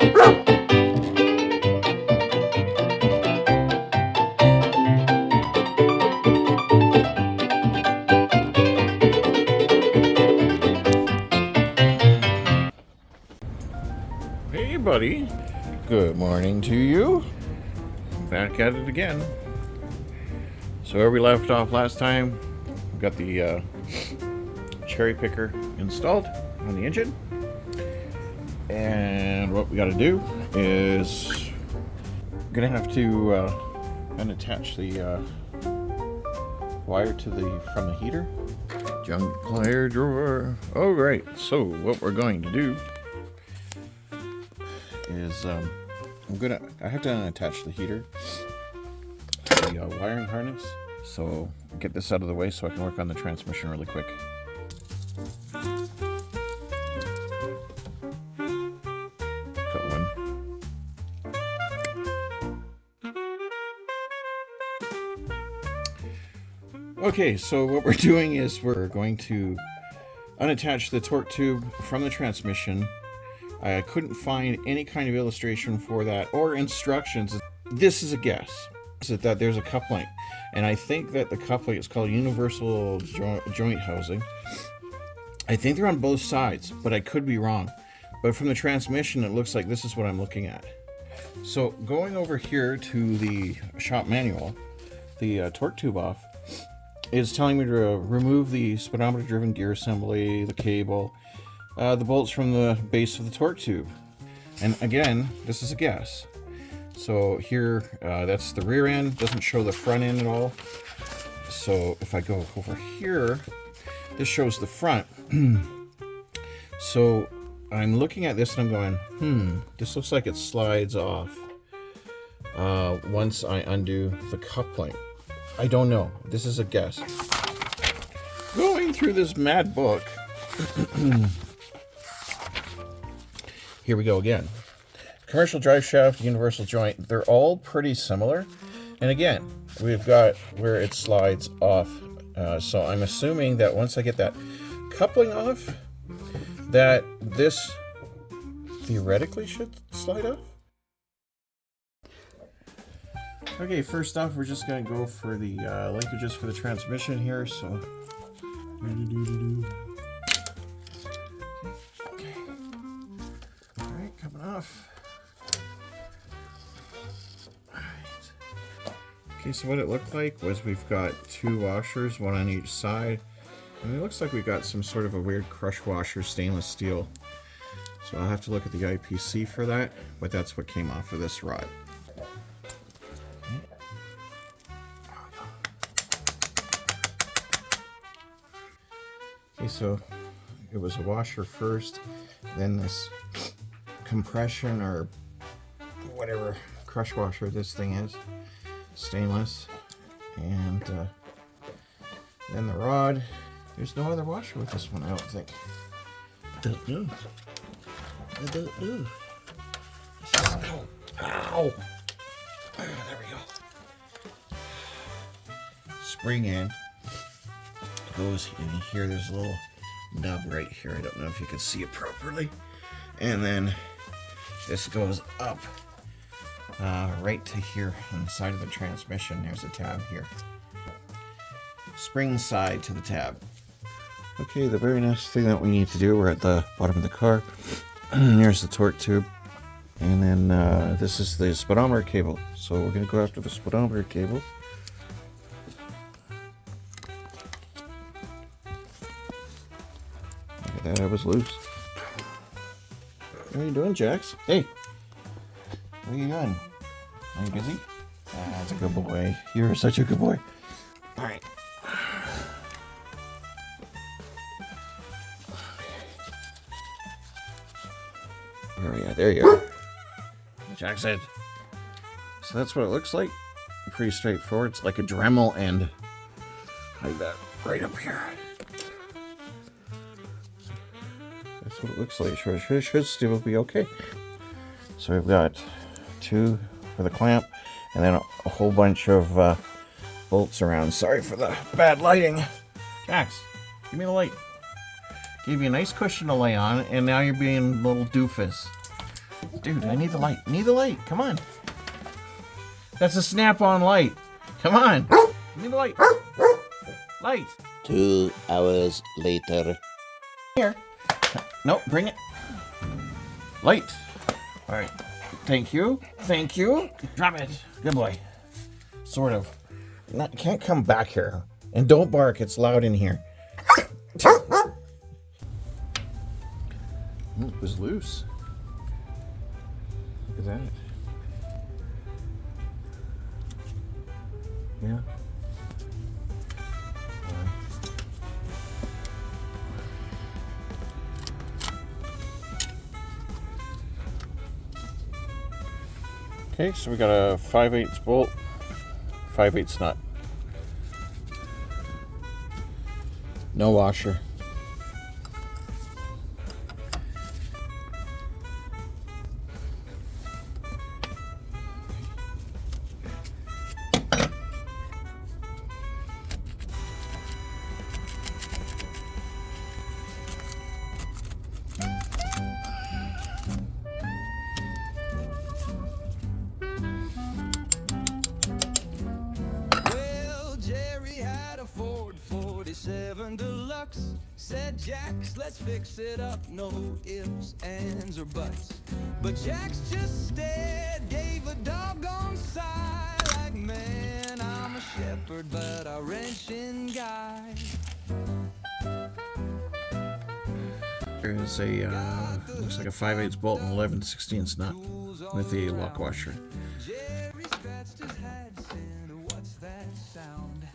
Hey buddy, good morning to you. Back at it again. So where we left off last time, we got the cherry picker installed on the engine. And what we got to do is we're gonna have to unattach the wire to from the heater. Junk clear drawer. Oh right. So what we're going to do is I have to unattach the heater to the wiring harness. So get this out of the way so I can work on the transmission really quick. Got one. Okay, so what we're doing is we're going to unattach the torque tube from the transmission. I couldn't find any kind of illustration for that or instructions. This is a guess. Is that there's a coupling, and I think that the coupling is called universal joint housing. I think they're on both sides, but I could be wrong. But from the transmission, it looks like this is what I'm looking at. So going over here to the shop manual, the torque tube off is telling me to remove the speedometer driven gear assembly, the cable, the bolts from the base of the torque tube. And again, this is a guess. So here, that's the rear end, doesn't show the front end at all. So if I go over here, this shows the front. So I'm looking at this and I'm going, this looks like it slides off once I undo the coupling. I don't know. This is a guess. Going through this mad book. Here we go again. Commercial drive shaft, universal joint, they're all pretty similar. And again, we've got where it slides off. So I'm assuming that once I get that coupling off, that this theoretically should slide off. Okay, first off, we're just going to go for the linkages for the transmission here. So, okay. All right, coming off. Okay, so what it looked like was we've got two washers, one on each side. And it looks like we've got some sort of a weird crush washer, stainless steel. So I'll have to look at the IPC for that, but that's what came off of this rod. Okay, so it was a washer first, then this compression or whatever crush washer this thing is. Stainless, and then the rod. There's no other washer with this one, I don't think. I don't know. It's just, ow! There we go. Spring in goes in here. There's a little nub right here. I don't know if you can see it properly. And then this goes up. Right to here on the side of the transmission. There's a tab here. Spring side to the tab. Okay, the very next thing that we need to do, we're at the bottom of the car. Here's the torque tube. And then this is the speedometer cable. So we're going to go after the speedometer cable. Look at that, I was loose. What are you doing, Jax? Hey! What are you doing? Are you busy? That's a good boy. You're such a good boy. Alright. Where are we at? There you are. Jackson. So that's what it looks like. Pretty straightforward. It's like a Dremel end. Like that. Right up here. That's what it looks like. Should still be okay. So we've got two for the clamp, and then a whole bunch of bolts around. Sorry for the bad lighting. Jax, give me the light. Gave you a nice cushion to lay on, and now you're being a little doofus. Dude, I need the light. Need the light. Come on. That's a snap-on light. Come on. Need the light. Light. 2 hours later. Here. No, bring it. Light. All right. Thank you. Thank you. Drop it. Good boy. Sort of. Not, can't come back here. And don't bark. It's loud in here. Ooh, it was loose. Look at that. Yeah. Okay, so we got a 5/8 bolt, 5/8 nut. No washer. Ford Deluxe said, Jax, let's fix it up, no ifs, ands, or buts. But Jax just stared, gave a doggone sigh, like, man, I'm a shepherd, but a wrenching guy. There's a, looks like a 5/8 bolt and 11/16 nut with a lock washer. Jerry scratched his head, said, what's that sound?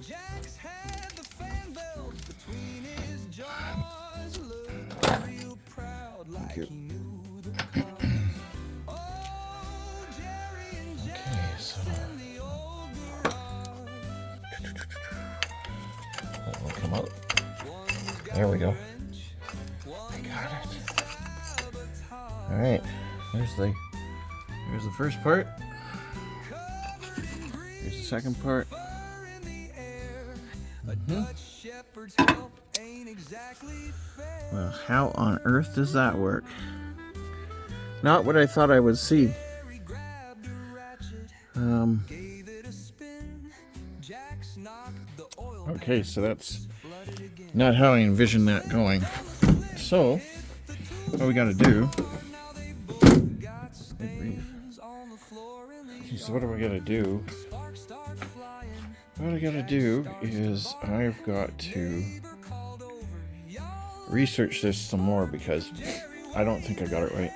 Jax had the fan belt between his jaws, looked real proud, like he knew the cause. Oh, Jerry and Jax in the old garage. That will come out. There we go. I got it. All right. Here's the first part. Here's the second part. Well, how on earth does that work? Not what I thought I would see. Okay, so that's not how I envisioned that going. So, what we gotta do... Okay, so what do we gotta do? What I gotta do is I've got to research this some more because I don't think I got it right.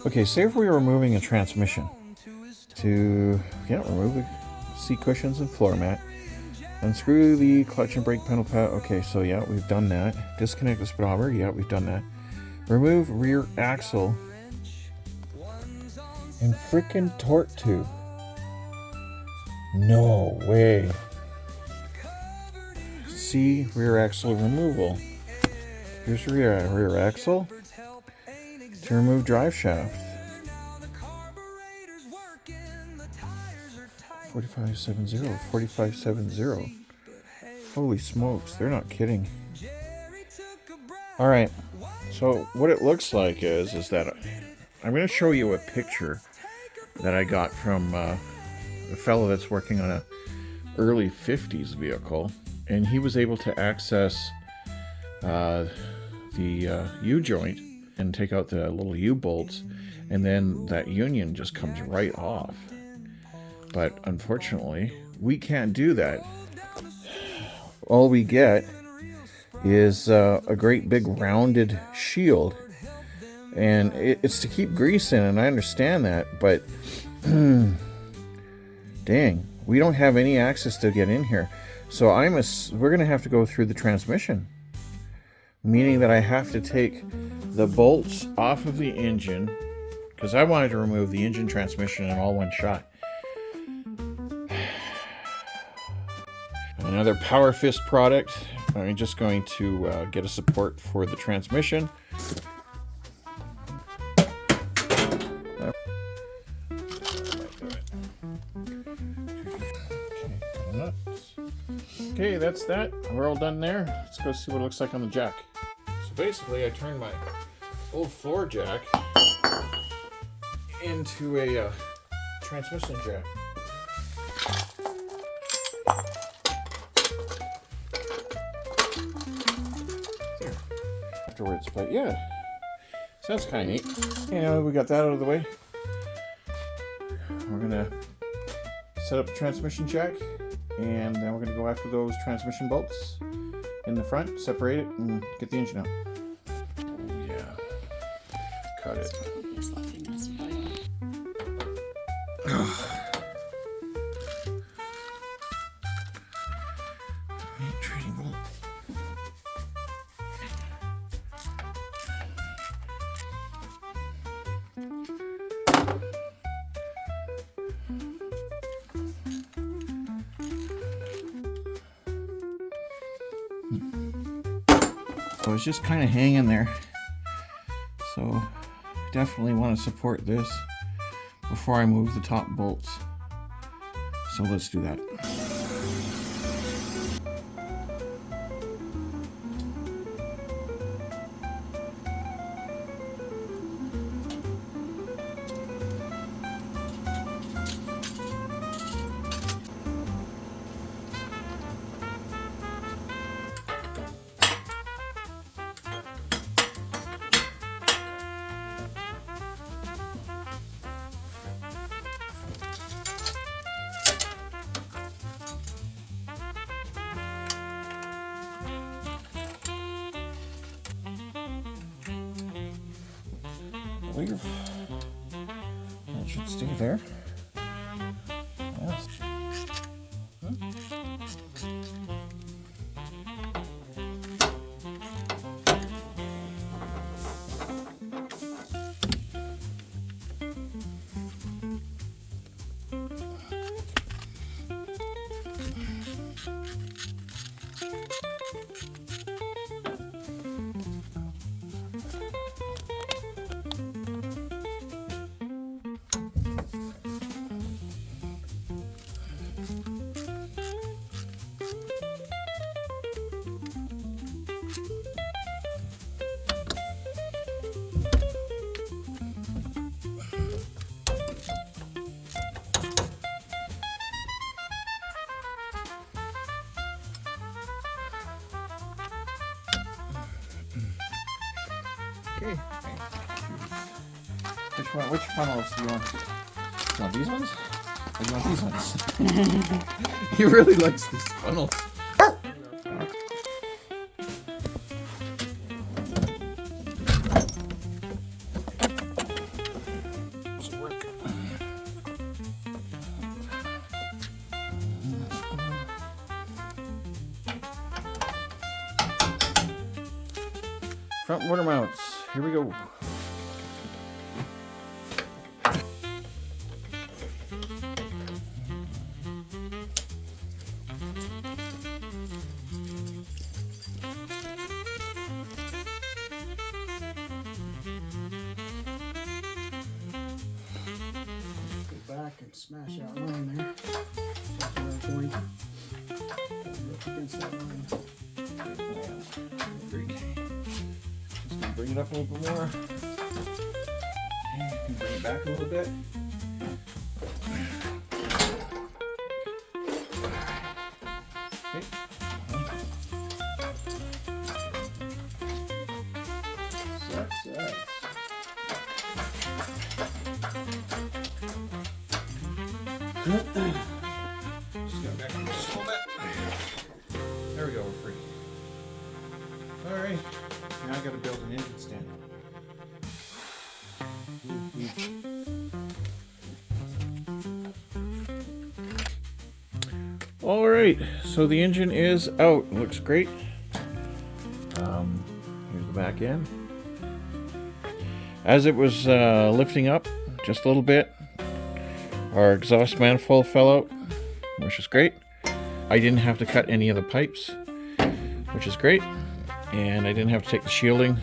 Okay, say if we were removing a transmission to remove the seat cushions and floor mat, unscrew the clutch and brake pedal pad. Okay, so yeah, we've done that. Disconnect the speedometer. Yeah, we've done that. Remove rear axle and frickin' torque tube. No way. See, rear axle removal. Here's rear axle to remove drive shaft. 4570, 4570. Holy smokes, they're not kidding. All right, so what it looks like is that I'm going to show you a picture that I got from a fellow that's working on a early 50s vehicle, and he was able to access the U-joint and take out the little U-bolts, and then that union just comes right off. But unfortunately, we can't do that. All we get is a great big rounded shield, and it's to keep grease in, and I understand that, but dang, we don't have any access to get in here. So we're gonna have to go through the transmission, meaning that I have to take the bolts off of the engine, because I wanted to remove the engine, transmission in all one shot. Another Power Fist product. I'm just going to get a support for the transmission. Okay, that's that. We're all done there. Let's go see what it looks like on the jack. So basically, I turn my old floor jack into a transmission jack. There. Afterwards, but yeah, so that's kind of neat. Yeah, we got that out of the way. We're gonna set up the transmission jack, and then we're gonna go after those transmission bolts in the front, separate it, and get the engine out. Oh yeah, cut it. Trading bolt. So it's just kind of hanging there. So definitely want to support this before I move the top bolts. So let's do that. Leave. That should stay there. Yes. Okay. Which funnels do you want? Do you want these ones? Or do you want these ones? He really likes these funnels. Front motor mounts. Here we go. Go back and smash that line there. That's where we're going. Look against that line. Just gonna bring it up a little bit more. Okay, you can bring it back a little bit. Okay. Success. Just got back on just a little bit. There we go, we're free. Alright, now I gotta build an engine stand. Alright, so the engine is out. It looks great. Here's the back end. As it was lifting up just a little bit, our exhaust manifold fell out, which is great. I didn't have to cut any of the pipes, which is great. And I didn't have to take the shielding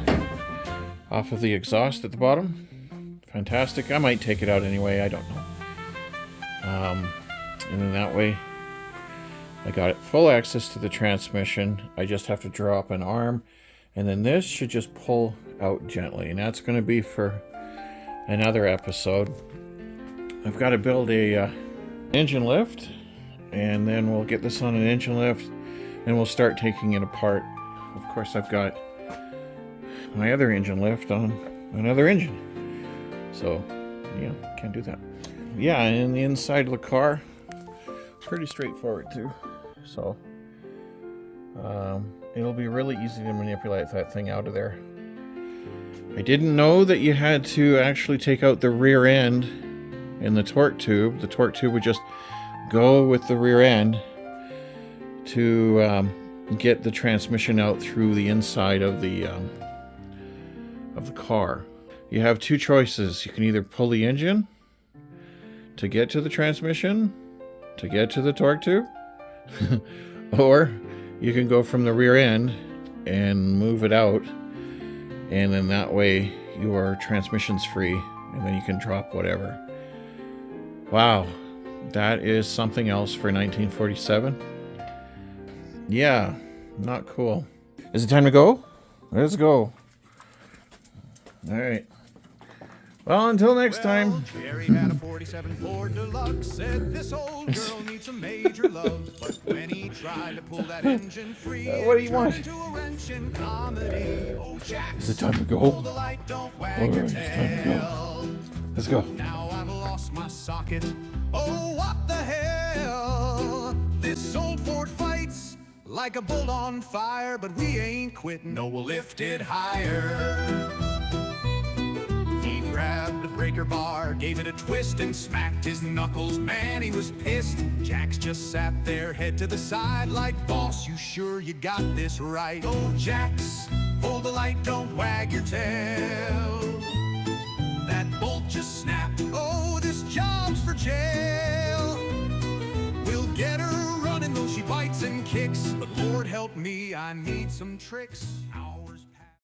off of the exhaust at the bottom. Fantastic. I might take it out anyway, I don't know. And then that way I got full access to the transmission. I just have to draw up an arm And then this should just pull out gently. And that's going to be for another episode. I've got to build a engine lift. And then we'll get this on an engine lift. And we'll start taking it apart. Of course, I've got my other engine lift on another engine. So, yeah, can't do that. Yeah, and the inside of the car, pretty straightforward too. So, it'll be really easy to manipulate that thing out of there. I didn't know that you had to actually take out the rear end in the torque tube. The torque tube would just go with the rear end to get the transmission out through the inside of the car. You have two choices. You can either pull the engine to get to the transmission, to get to the torque tube, or you can go from the rear end and move it out, and then that way your transmission's free, and then you can drop whatever. Wow, that is something else for 1947. Yeah, not cool. Is it time to go? Let's go. All right. Well, until next time. Jerry had a 47 Ford Deluxe, said this old girl needs some major love. But when he tried to pull that engine free, What do you want? into a wrench in comedy. Oh, Jack, Is it time to go? hold the light, don't wag your Alright, it's time to go. tail. Let's go. Now I've lost my socket. Oh, what the hell? This old Ford fights like a bull on fire, but we ain't quitting. No, we'll lift it higher. He grabbed a breaker bar, gave it a twist, and smacked his knuckles. Man, he was pissed. Jack's just sat there, head to the side, like, boss, you sure you got this right? Oh, Jax, hold the light, don't wag your tail. That bolt just snapped. Oh, this job's for jail. We'll get her running, though she bites and kicks. But Lord help me, I need some tricks. Ow.